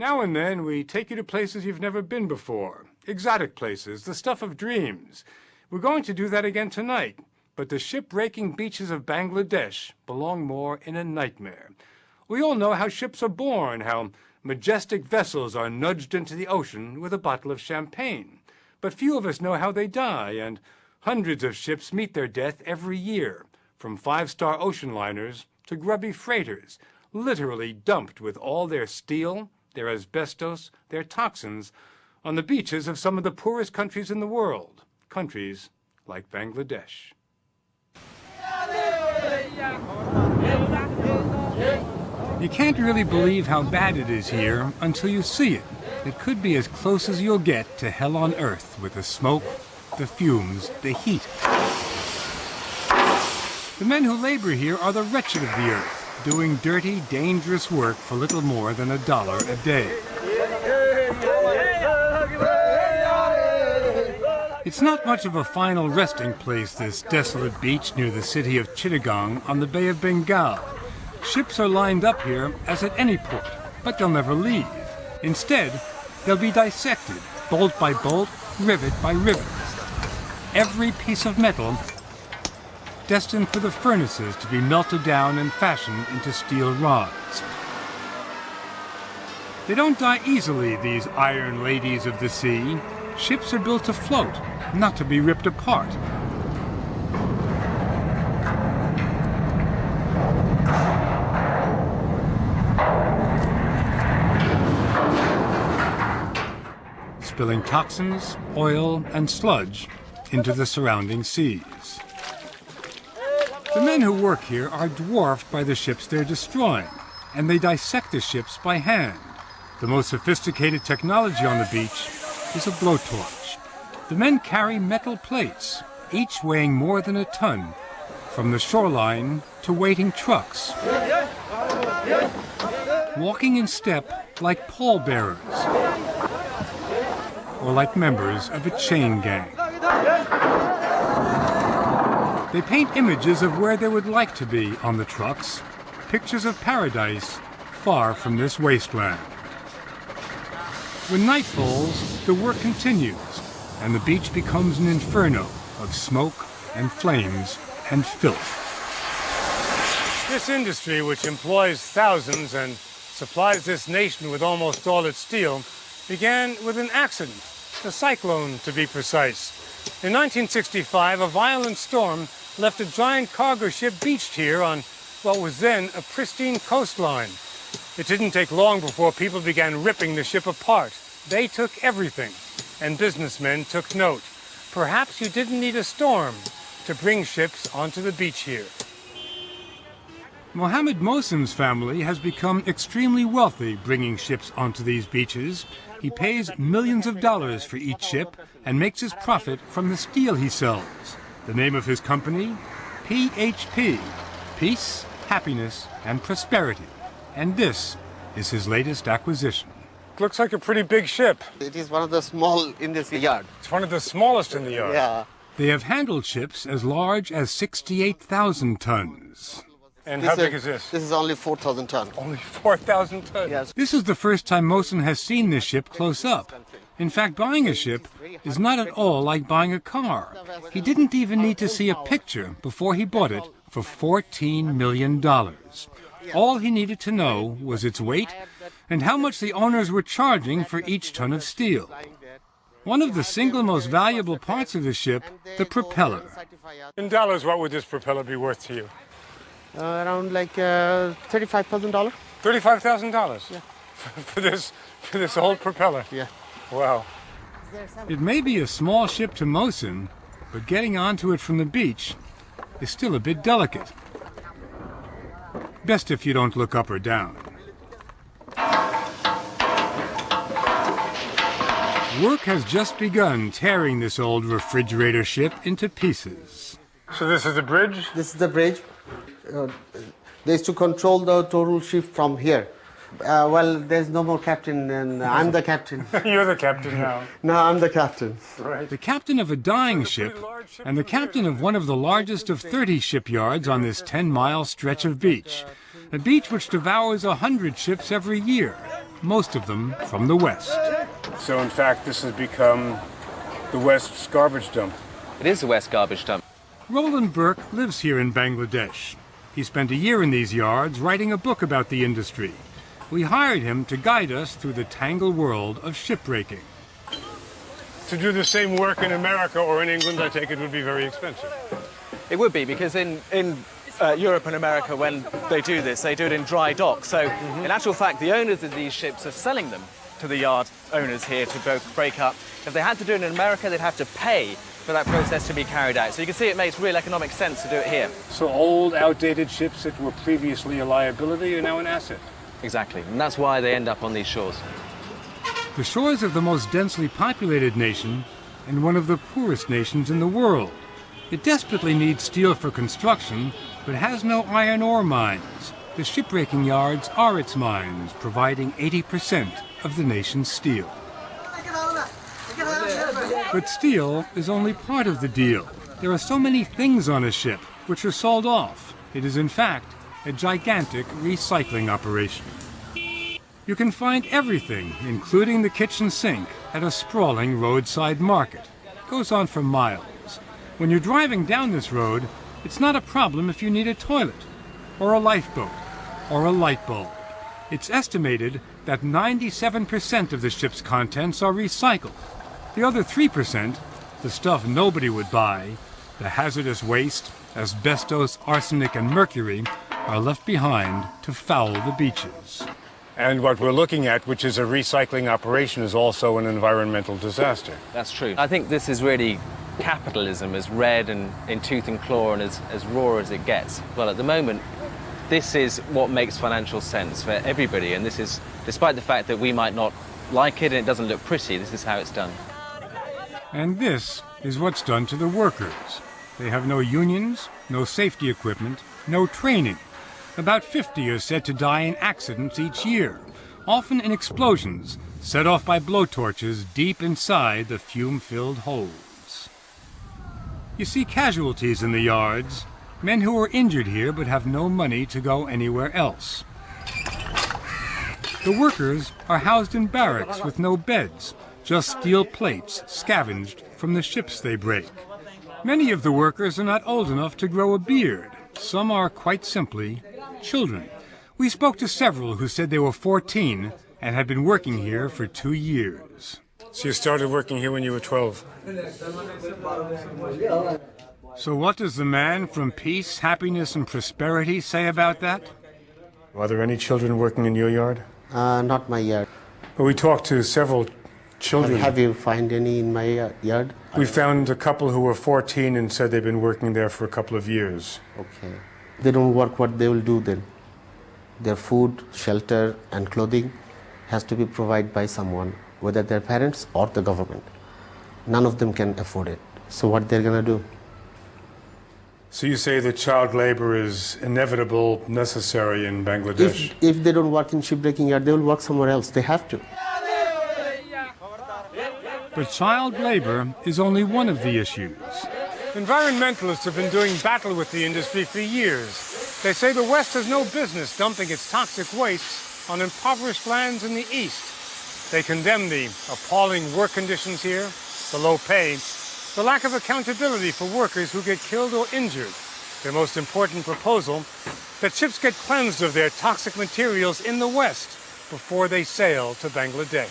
Now and then we take you to places you've never been before. Exotic places, the stuff of dreams. We're going to do that again tonight. But the shipbreaking beaches of Bangladesh belong more in a nightmare. We all know how ships are born, how majestic vessels are nudged into the ocean with a bottle of champagne. But few of us know how they die, and hundreds of ships meet their death every year, from five-star ocean liners to grubby freighters, literally dumped with all their steel, their asbestos, their toxins, on the beaches of some of the poorest countries in the world, countries like Bangladesh. You can't really believe how bad it is here until you see it. It could be as close as you'll get to hell on earth with the smoke, the fumes, the heat. The men who labor here are the wretched of the earth, doing dirty, dangerous work for little more than $1 a day. It's not much of a final resting place, this desolate beach near the city of Chittagong on the Bay of Bengal. Ships are lined up here as at any port, but they'll never leave. Instead, they'll be dissected, bolt by bolt, rivet by rivet. Every piece of metal destined for the furnaces to be melted down and fashioned into steel rods. They don't die easily, these iron ladies of the sea. Ships are built to float, not to be ripped apart. Spilling toxins, oil, and sludge into the surrounding seas. The men who work here are dwarfed by the ships they're destroying, and they dissect the ships by hand. The most sophisticated technology on the beach is a blowtorch. The men carry metal plates, each weighing more than a ton, from the shoreline to waiting trucks, walking in step like pallbearers, or like members of a chain gang. They paint images of where they would like to be on the trucks, pictures of paradise far from this wasteland. When night falls, the work continues, and the beach becomes an inferno of smoke and flames and filth. This industry, which employs thousands and supplies this nation with almost all its steel, began with an accident, a cyclone to be precise. In 1965, a violent storm left a giant cargo ship beached here on what was then a pristine coastline. It didn't take long before people began ripping the ship apart. They took everything, and businessmen took note. Perhaps you didn't need a storm to bring ships onto the beach here. Mohammed Mosim's family has become extremely wealthy bringing ships onto these beaches. He pays millions of dollars for each ship and makes his profit from the steel he sells. The name of his company? PHP. Peace, Happiness, and Prosperity. And this is his latest acquisition. Looks like a pretty big ship. It is one of the small in this yard. It's one of the smallest in the yard. Yeah. They have handled ships as large as 68,000 tons. And how big is this? This is only 4,000 tons. Only 4,000 tons? Yes. This is the first time Mosin has seen this ship close up. In fact, buying a ship is not at all like buying a car. He didn't even need to see a picture before he bought it for $14 million. All he needed to know was its weight and how much the owners were charging for each ton of steel. One of the single most valuable parts of the ship, the propeller. In dollars, what would this propeller be worth to you? Around like $35,000. $35,000? Yeah. for this old propeller? Yeah. Wow. It may be a small ship to Mosin, but getting onto it from the beach is still a bit delicate. Best if you don't look up or down. Work has just begun tearing this old refrigerator ship into pieces. So this is the bridge? This is the bridge. They used to control the total ship from here. Well, there's no more captain, and I'm the captain. You're the captain now. No, I'm the captain. Right. The captain of a dying ship, and the captain of one of the largest of 30 shipyards on this 10-mile stretch of beach. A beach which devours 100 ships every year. most of them from the West. So in fact, this has become the West's garbage dump. It is the West garbage dump. Roland Burke lives here in Bangladesh. He spent a year in these yards writing a book about the industry. We hired him to guide us through the tangled world of shipbreaking. To do the same work in America or in England, I take it would be very expensive. It would be, because in Europe and America, when they do this, they do it in dry dock. So in actual fact, the owners of these ships are selling them to the yard owners here to break up. If they had to do it in America, they'd have to pay for that process to be carried out. So you can see it makes real economic sense to do it here. So old, outdated ships that were previously a liability are now an asset. Exactly, and that's why they end up on these shores. The shores of the most densely populated nation and one of the poorest nations in the world. It desperately needs steel for construction, but has no iron ore mines. The shipbreaking yards are its mines, providing 80% of the nation's steel. But steel is only part of the deal. There are so many things on a ship which are sold off. It is in fact a gigantic recycling operation. You can find everything, including the kitchen sink, at a sprawling roadside market. It goes on for miles. When you're driving down this road, it's not a problem if you need a toilet, or a lifeboat, or a light bulb. It's estimated that 97% of the ship's contents are recycled. The other 3%, the stuff nobody would buy, the hazardous waste, asbestos, arsenic, and mercury, are left behind to foul the beaches. And what we're looking at, which is a recycling operation, is also an environmental disaster. That's true. I think this is really capitalism as red and in tooth and claw and as raw as it gets. Well, at the moment, this is what makes financial sense for everybody, and this is, despite the fact that we might not like it and it doesn't look pretty, this is how it's done. And this is what's done to the workers. They have no unions, no safety equipment, no training. About 50 are said to die in accidents each year, often in explosions set off by blowtorches deep inside the fume-filled holds. You see casualties in the yards, men who are injured here but have no money to go anywhere else. The workers are housed in barracks with no beds, just steel plates scavenged from the ships they break. Many of the workers are not old enough to grow a beard. Some are quite simply children. We spoke to several who said they were 14 and had been working here for 2 years. So you started working here when you were 12? So what does the man from peace, happiness, and prosperity say about that? Are there any children working in your yard? Not my yard. Well, we talked to several children. Have you found any in my yard? We found a couple who were 14 and said they've been working there for a couple of years. Okay. They don't work, what they will do then? Their food, shelter, and clothing has to be provided by someone, whether their parents or the government. None of them can afford it. So what they're going to do? So you say that child labor is inevitable, necessary in Bangladesh? If they don't work in shipbreaking yard, they will work somewhere else. They have to. But child labor is only one of the issues. Environmentalists have been doing battle with the industry for years. They say the West has no business dumping its toxic wastes on impoverished lands in the East. They condemn the appalling work conditions here, the low pay, the lack of accountability for workers who get killed or injured. Their most important proposal, that ships get cleansed of their toxic materials in the West before they sail to Bangladesh.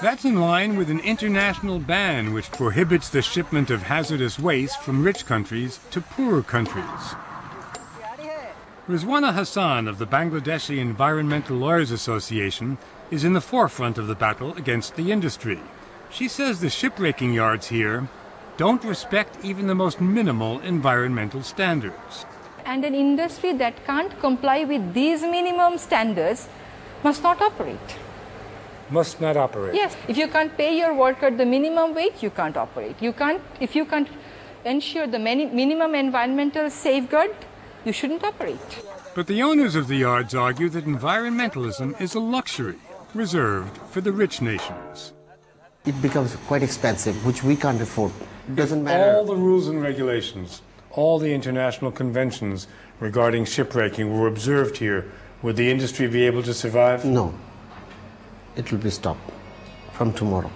That's in line with an international ban which prohibits the shipment of hazardous waste from rich countries to poorer countries. Rizwana Hassan of the Bangladeshi Environmental Lawyers Association is in the forefront of the battle against the industry. She says the shipbreaking yards here don't respect even the most minimal environmental standards. And an industry that can't comply with these minimum standards must not operate. Must not operate? Yes. If you can't pay your worker the minimum wage, you can't operate. If you can't ensure the minimum environmental safeguard, you shouldn't operate. But the owners of the yards argue that environmentalism is a luxury reserved for the rich nations. It becomes quite expensive, which we can't afford. It doesn't matter. All the rules and regulations, all the international conventions regarding shipbreaking were observed here. Would the industry be able to survive? No. it will be stopped from tomorrow.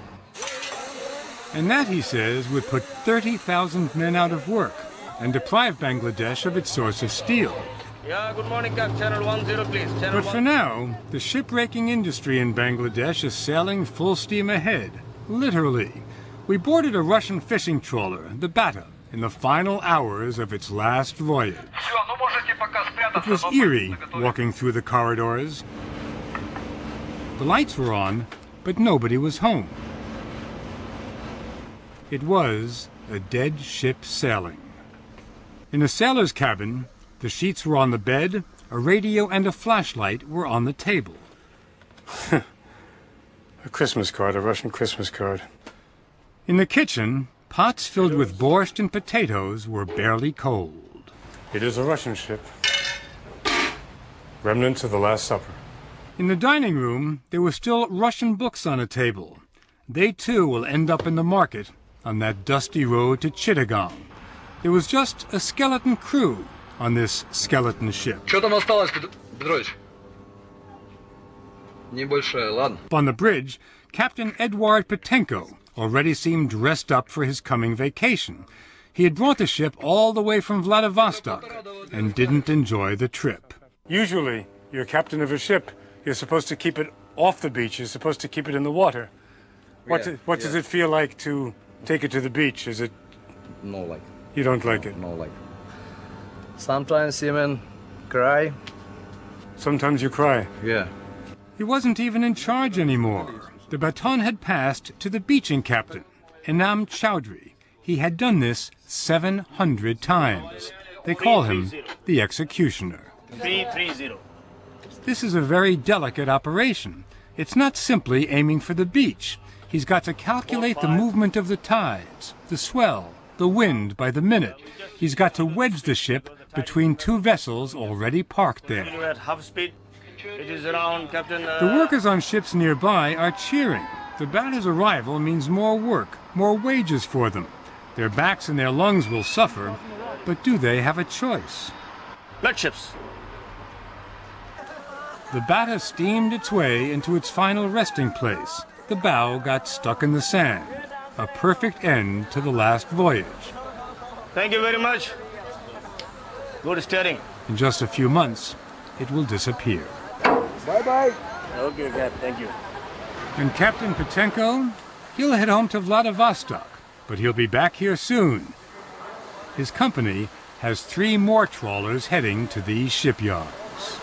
And that, he says, would put 30,000 men out of work and deprive Bangladesh of its source of steel. Yeah, good morning, Cap. Channel 10, please. Channel But for now, the shipbreaking industry in Bangladesh is sailing full steam ahead, literally. We boarded a Russian fishing trawler, the Bata, in the final hours of its last voyage. It was eerie walking through the corridors. The lights were on, but nobody was home. It was a dead ship sailing. In the sailor's cabin, the sheets were on the bed, a radio and a flashlight were on the table. A Christmas card, a Russian Christmas card. In the kitchen, pots filled with borscht and potatoes were barely cold. It is a Russian ship. Remnants of the Last Supper. In the dining room, there were still Russian books on a table. They too will end up in the market on that dusty road to Chittagong. There was just a skeleton crew on this skeleton ship. Что там осталось, Петрович? Небольшое, ладно. On the bridge, Captain Eduard Petenko already seemed dressed up for his coming vacation. He had brought the ship all the way from Vladivostok and didn't enjoy the trip. Usually, you're captain of a ship. You're supposed to keep it off the beach. You're supposed to keep it in the water. What does it feel like to take it to the beach? Is it... No like. You don't like it? No like. Sometimes seamen cry. Sometimes you cry. Yeah. He wasn't even in charge anymore. The baton had passed to the beaching captain, Inam Chowdhury. He had done this 700 times. They call him the executioner. 330. This is a very delicate operation. It's not simply aiming for the beach. He's got to calculate the movement of the tides, the swell, the wind by the minute. He's got to wedge the ship between two vessels already parked there. We're at half speed. It is around, Captain. The workers on ships nearby are cheering. The Bata's arrival means more work, more wages for them. Their backs and their lungs will suffer, but do they have a choice? Blood ships. The Bata steamed its way into its final resting place. The bow got stuck in the sand. A perfect end to the last voyage. Thank you very much. Good steering. In just a few months, it will disappear. Bye-bye. Okay, Cap. Thank you. And Captain Petenko, he'll head home to Vladivostok, but he'll be back here soon. His company has 3 more trawlers heading to these shipyards.